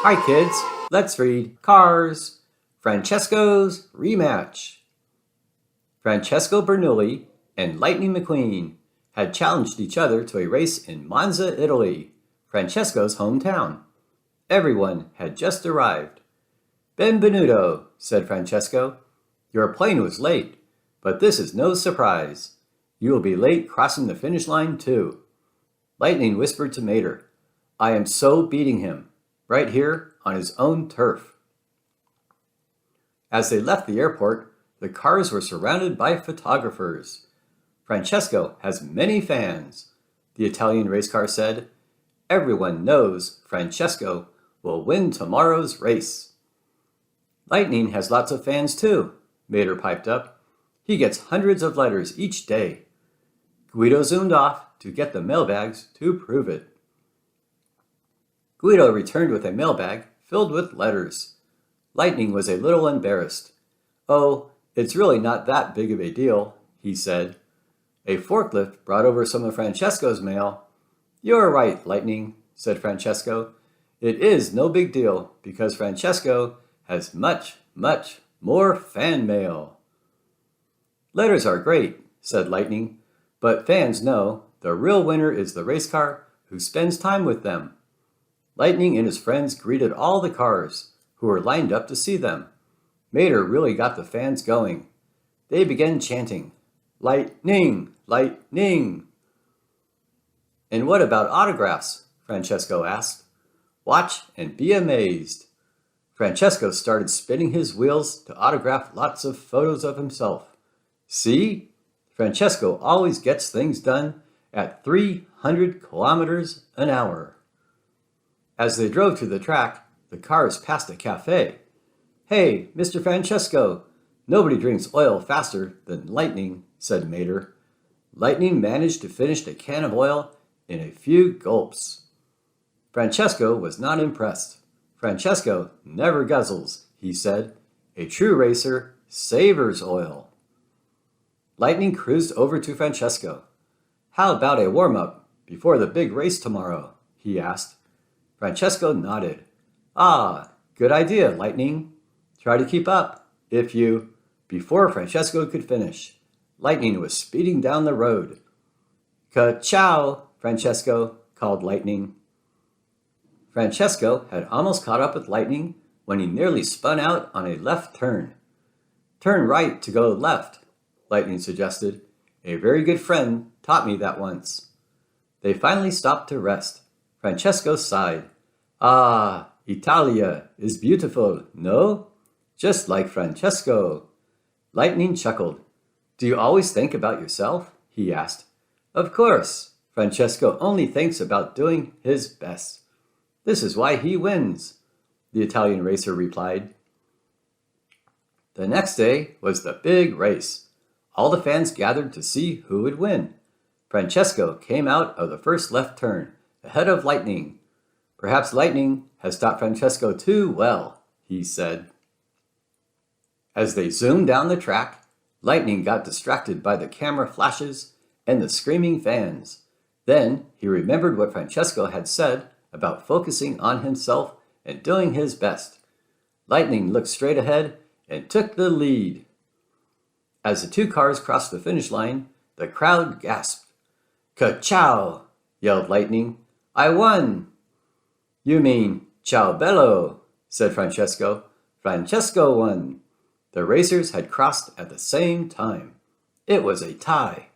Hi kids, let's read Cars, Francesco's Rematch. Francesco Bernoulli and Lightning McQueen had challenged each other to a race in Monza, Italy, Francesco's hometown. Everyone had just arrived. Benvenuto, said Francesco. Your plane was late, but this is no surprise. You will be late crossing the finish line too. Lightning whispered to Mater, I am so beating him, right here on his own turf. As they left the airport, the cars were surrounded by photographers. Francesco has many fans, the Italian race car said. Everyone knows Francesco will win tomorrow's race. Lightning has lots of fans too, Mater piped up. He gets hundreds of letters each day. Guido zoomed off to get the mailbags to prove it. Guido returned with a mailbag filled with letters. Lightning was a little embarrassed. Oh, it's really not that big of a deal, he said. A forklift brought over some of Francesco's mail. You're right, Lightning, said Francesco. It is no big deal because Francesco has much, much more fan mail. Letters are great, said Lightning, but fans know the real winner is the race car who spends time with them. Lightning and his friends greeted all the cars who were lined up to see them. Mater really got the fans going. They began chanting, Lightning! Lightning! And what about autographs? Francesco asked. Watch and be amazed. Francesco started spinning his wheels to autograph lots of photos of himself. See? Francesco always gets things done at 300 kilometers an hour. As they drove to the track, the cars passed a cafe. Hey, Mr. Francesco, nobody drinks oil faster than Lightning, said Mater. Lightning managed to finish a can of oil in a few gulps. Francesco was not impressed. Francesco never guzzles, he said. A true racer savors oil. Lightning cruised over to Francesco. How about a warm-up before the big race tomorrow? He asked. Francesco nodded. Ah, good idea, Lightning. Try to keep up, if you... Before Francesco could finish, Lightning was speeding down the road. Ka-chow, Francesco, called Lightning. Francesco had almost caught up with Lightning when he nearly spun out on a left turn. Turn right to go left, Lightning suggested. A very good friend taught me that once. They finally stopped to rest. Francesco sighed. Ah, Italia is beautiful, no? Just like Francesco. Lightning chuckled. Do you always think about yourself? He asked. Of course. Francesco only thinks about doing his best. This is why he wins, the Italian racer replied. The next day was the big race. All the fans gathered to see who would win. Francesco came out of the first left turn, ahead of Lightning. Perhaps Lightning has taught Francesco too well, he said. As they zoomed down the track, Lightning got distracted by the camera flashes and the screaming fans. Then he remembered what Francesco had said about focusing on himself and doing his best. Lightning looked straight ahead and took the lead. As the two cars crossed the finish line, the crowd gasped. Ka-chow, yelled Lightning. I won! You mean, ciao bello, said Francesco. Francesco won. The racers had crossed at the same time. It was a tie.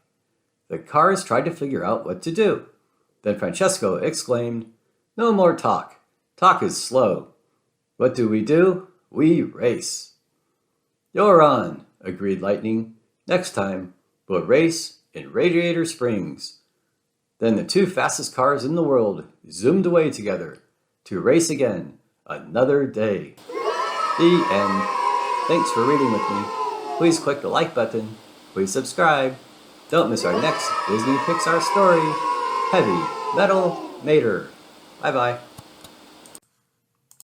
The cars tried to figure out what to do. Then Francesco exclaimed, No more talk. Talk is slow. What do? We race. You're on, agreed Lightning. Next time, we'll race in Radiator Springs. Then the two fastest cars in the world zoomed away together to race again another day. The end. Thanks for reading with me. Please click the like button. Please subscribe. Don't miss our next Disney Pixar story, Heavy Metal Mater. Bye-bye.